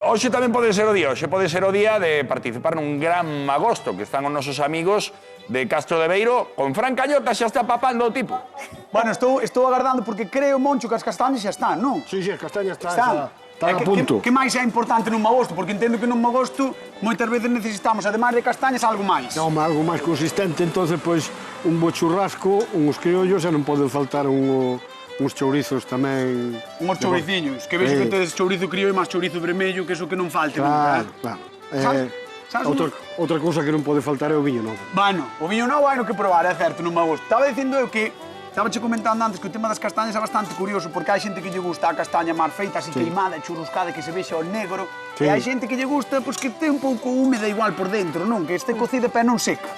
Hoxe tamén pode ser o día, de participar nun gran agosto, que están os nosos amigos de Castro de Beiro, con Fran Cañota xa está papando o tipo. Bueno, estou agardando porque creo, Moncho, que as castañas xa están, non? Sí, as castañas están a punto. Que máis é importante nun agosto? Porque entendo que nun agosto moitas veces necesitamos, además de castañas, algo máis. Non, algo máis consistente, entonces, pois, un bo churrasco, uns criollos, e non poden faltar uns chourizos tamén... Uns chouriciños, que vexo que tedes chourizo criollo e máis chourizo vermello, que é iso que non falte Claro, nunca. claro. Outra cousa que non pode faltar é o viño novo. Bueno, o viño novo hai no que probar, é certo, nun agosto. Estaba dicindo eu que, estaba che comentando antes que o tema das castañas é bastante curioso, porque hai xente que lle gusta a castaña máis feita, así queimada, churruscada, que se vexa o negro, e hai xente que lle gusta, pois, que ten un pouco húmeda igual por dentro, non? Que este cocida pero non seca.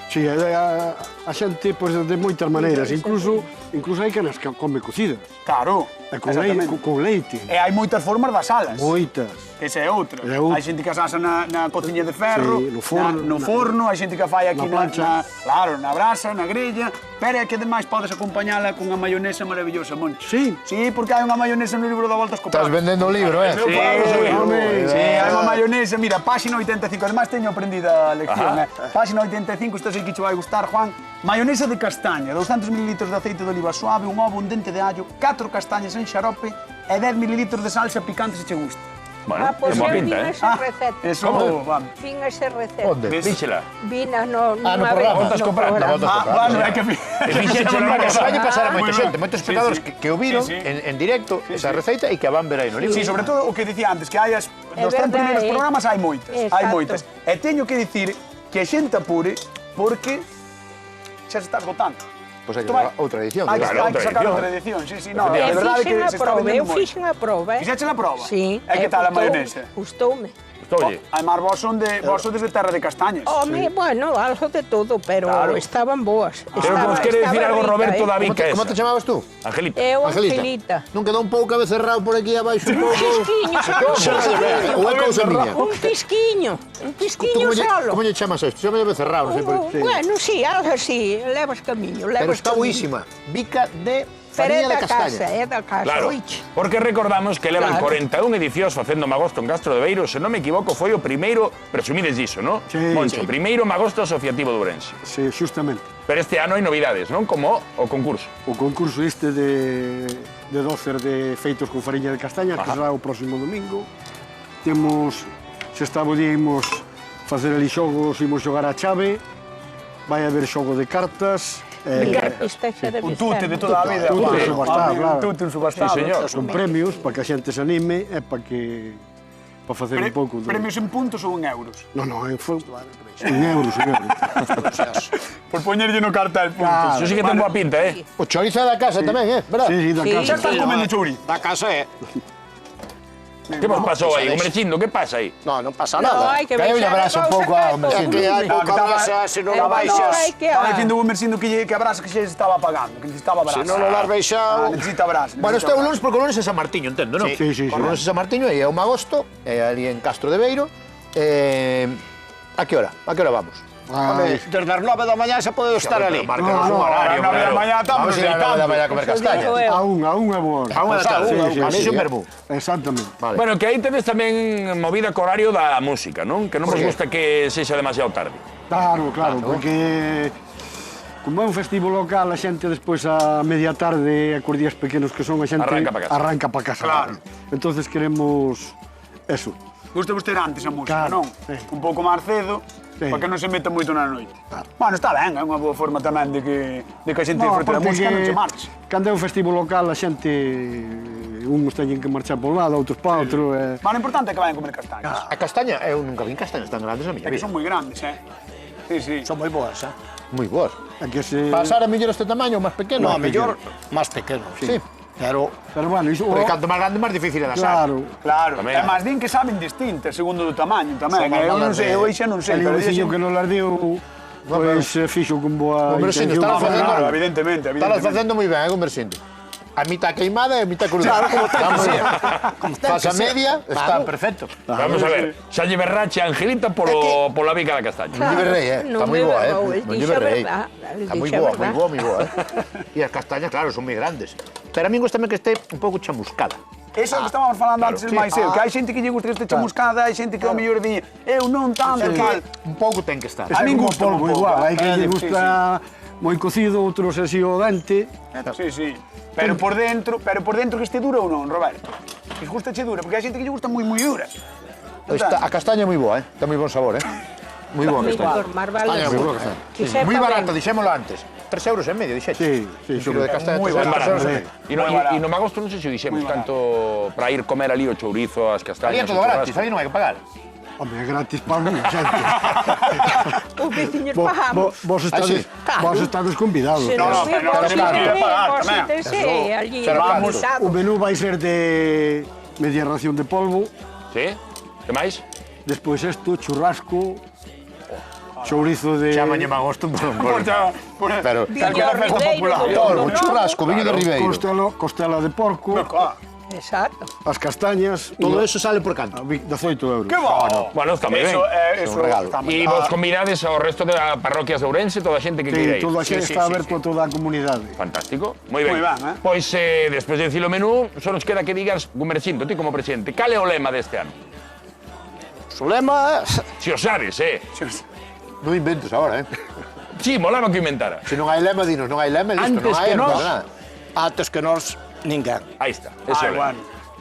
Sí, a xente, pois, de moitas maneiras, incluso hai que nas come cocidas. Claro, con leite. E hai moitas formas das alas. Moitas. Esa é outra. Hai xente que as asa na cociña de ferro, no forno, hai xente que a fai aquí claro, na brasa, na grella, pero é que ademais podes acompañala con unha maionesa maravillosa, Moncho. Sí? Sí, porque hai unha maionesa no libro da Volta aos Coprados. Estás vendendo o libro, eh? Sí, hai unha maionesa, mira, páxina 85, ademais teño aprendida a lección, páxina 85, isto sei que che vai gustar, Juan. Maionesa de castaña, 200 ml de aceite de oliva suave, un ovo, un dente de allo, 4 castañas en xarope e 10 ml de salsa picante se che gusta. Bueno, pues é boa eu pinta, vin eh? esa receta. Eso, vamos. Vin esa receta. Onde? Díxela. Vina no programa. Voltas comprar. Bueno, é que... Fixéchela na casa. Vai pasar a moita xente, moitos espectadores que o viron en directo, esa receita, e que a van ver aí no libro. Sí, sobre todo o que dicía antes, que hai dos 100 primeiros programas hai moitas, hai moitas. E teño que dicir que a xente apure porque xa se está esgotando. Pois hai que sacar outra edición. Hai que sacar outra edición, sí, no, de verdade que se está vendendo moito. Eu fixen a prova, Fixeche a prova? Sí. E que tal a maionesa? Gustoume. Gustoulle. Además, vos sodes de terra de castañas. Home, bueno, algo de todo, pero estaban boas. Creo que nos quere dicir algo Roberto David, que é Como te chamabas tú? Angelita. Eu, Angelita. Non quedou un pouco cabecerrado por aquí abaixo un pouco? Un Ou é cousa miña? Un pisquiño solo. Como lle chamas a isto? Chama becerrado, non sei por qué. Bueno, sí, algo así, levas camiño. Pero está buísima. Bica de farinha de castaña. É da casa, Claro, porque recordamos que levan 41 edicións facendo magosto en Castro de Beiro, se non me equivoco, foi o primeiro, presumides diso, non? Sí. Moncho, primeiro magosto asociativo de Ourense. Sí, xustamente. Pero este ano hai novidades, non? Como o concurso. O concurso este de docer de feitos con fariña de castaña, que será o próximo domingo. Temos, se estaba día, imos facer ali xogos, imos xogar a chave, vai haber xogo de cartas. Un tute de toda a vida. Un tute subastado, claro. Un tute subastado. Sí, señor. Con premios, para que a xente se anime e para facer un pouco de... Premios en puntos ou en euros? Non, en euros. Por poñerlle no cartel puntos. Iso sí que ten boa pinta, eh? O chorizo é da casa tamén, verdad? Sí, da casa. Xa estás comendo chouri? Da casa é. Que vos pasou aí, Homercindo? Que pasa aí? Non pasa No, nada. hai que Que aí baixar un abrazo un pouco a Homercindo. Que hai pouca brasa, se non a baixas. Estaba dicindo o Mercindo que a brasa que xe estaba apagando, que necesitaba brasa. Se non o las baixado... Necesita brasa. Bueno, este é o lunes porque o lunes é San Martiño, entendo, non? Sí. O lunes é San Martiño e é o magosto, é ali en Castro de Beiro. A que hora? A que hora vamos? Home, desde as 9 da mañá se pode estar ali. Marcanos un horario, A 9 da mañá estamos Vamos a ir a 9 da mañá a comer castaña. A un é boa. A unha da tarde. A mí é un vermú. Exactamente. Bueno, que aí tedes tamén movida co horario da música, non? Que non vos gusta que sexa demasiado tarde. Claro, porque como é un festivo local, a xente despois a media tarde, a cos días pequenos que son, a xente Arranca pa casa. Claro. Entonces queremos eso. Gusta vos ter antes a música, Claro, non? sí. Un pouco máis cedo, para que non se meta moito na noite. Bueno, está ben, é unha boa forma tamén de que a xente disfrute da música e non se marche. Cando é un festivo local, a xente, uns teñen que marchar por un lado, outros para outro. Bueno, o importante é que vayan comer castañas. A castaña, eu nunca vin castañas tan grandes na miña É que vida. son moi grandes, Sí. Son moi boas, Moi boas. É que se... Pasar a mellor este tamaño ou máis pequeno? No, a mellor máis pequeno, Sí. Pero bueno, iso... Porque canto máis grande, máis difícil é de asar. Claro. Tamén. É máis din que saben distintas, segundo do tamaño tamén. Son máis Eu non malas sei, de- eu xa non sei. El pero veciño dixen- que non las deu, pois fixo con boa Hombre, sí, intención. estaba facendo- Claro, evidentemente. Estás facendo moi ben, Conversindo. A mitad queimada e a mitad cruda. Claro, como ten que ser. Fas a media, está perfecto. Vamos a ver, xa lle berrache a Angelita pola bica da castaña. Non lle berrei, Está moi boa, Non lle berrei. Está moi boa, moi boa. E as castañas, claro, son moi grandes. Pero a min gusta que este un pouco chamuscada. Eso é o que estábamos falando antes máis eu, que hai xente que lle gusta que este chamuscada, hai xente que ao mellor di, eu non tanto, tal. Un pouco ten que estar. A min como gusta un polvo pouco. igual, hai que É, lle sí, gusta moi cocido, outros así ao dente. Sí, sí. Pero por dentro que este dura ou non, Roberto? Que gusta che dura, porque hai xente que lle gusta moi dura. A castaña é moi boa, Ten moi bon sabor, Moi boa a castaña. Mejor, más vale. Castaña moi boa, castaña. Que sepa Moi barata, ben. dixémolo antes. 3,5 €, dixeche. Sí, sí, Un quilo de castaña, moi 3 barato. euros. E no Magosto non sei se o dixemos tanto para ir comer ali o chourizo, as Ali castañas, é todo o gratis, churrasco. ali non hai que pagar. Home, é gratis para mí, xente. Os veciños Vos pagamos. estades, Claro. vos estades convidados. Se No, non no, sei, pero vos claro, irte, claro, pagar vos tamén. irte, allí Pero claro, invitado. O menú vai ser de media ración de polvo, Sí? Que máis? despois isto, churrasco, chourizo de... Chamañe Magosto pero Calquera festa popular. polvo, churrasco, viño de Ribeiro. Costela de porco, Exacto. as castañas... Todo eso sale por canto. 18 euros. Que bo! Bueno, está moi ben. Eso un regalo. está moi E ben. vos convidades ao resto de parroquias de Ourense, toda a xente que queira Sí, ir. todo aquí está aberto a toda a comunidade. Fantástico, moi ben. Moi ben, Pois, despois de dicir o menú, só nos queda que digas, Gumercindo, ti como presidente, cal é o lema deste ano? Zulema, Si o sabes, Non inventes agora, Si, molaba que o inventara. Se non hai lema, dinos, non hai lema, listo, Antes non hai, que non nós. pasa nada. antes que nós, ninguén. Aí está, ese é Ai, o lema. bueno.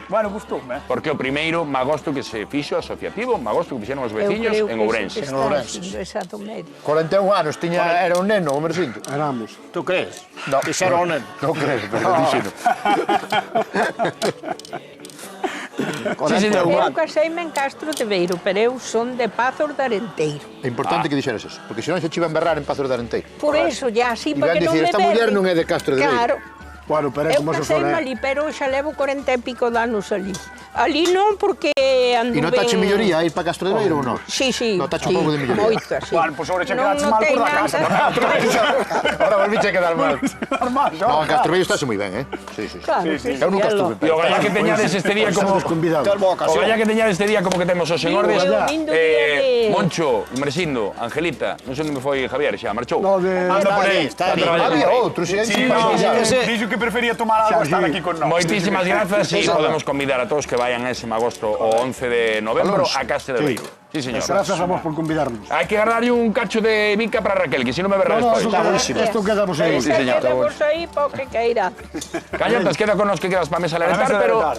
Bueno, gustoume, Porque o primeiro magosto que se fixo asociativo, magosto que fixeron os Eu veciños creo en que Ourense. está Ourense. haciendo exacto medio. 41 anos, era un neno, o Mercinto. Éramos. Tú crees? No. Dixeron nen. Non crees, pero dixeno. Sí, señor. Eu caseime en Castro de Beiro, pero eu son de Pazos de Arenteiro. É importante que dixeras eso, porque senón se chivan berrar en Pazos de Arenteiro. Por eso, ya así, E para van que non dicir, me esta muller berren. non é de Castro de Beiro. Claro. Bueno, pero é Eu como se caseime fora. ali, pero xa levo 40 e pico de anos ali. Ali non, porque anduve... E non tache melloría ir para Castro de Beiro ou non? Sí, sí. Notache un pouco de melloría. Moita, sí. Bueno, pois agora xa Non quedaches mal notei por da nada. casa. Ahora volviche a quedar mal. Normal, Non, en Castro de Beiro estáse moi ben, Sí, sí. Claro, sí, Eu nunca estuve. E o galla que teñades este día como... Estamos convidados. O galla que teñades este día como que temos os señores. Lindo día de- Moncho, Mercindo, Angelita, non sei onde me foi Javier xa, marchou. No, de... Anda por aí. Está ali. Había outro, si Sí, no, dixo que prefería tomar algo a estar aquí con nós. Moitísimas grazas e podemos convidar a todos que vayan a ese magosto o 11 de novembro a Castro de Beiro. Sí, señor. Grazas a vos por convidarnos. Hai que agarrarlle un cacho de bica para Raquel, que si non me verá No, despois. esto quedamos aí. Ese quedamos aí, porque queira. Cañotas, queda con nos que quedas para mesa a Para a mesa levantar, a pero levantar.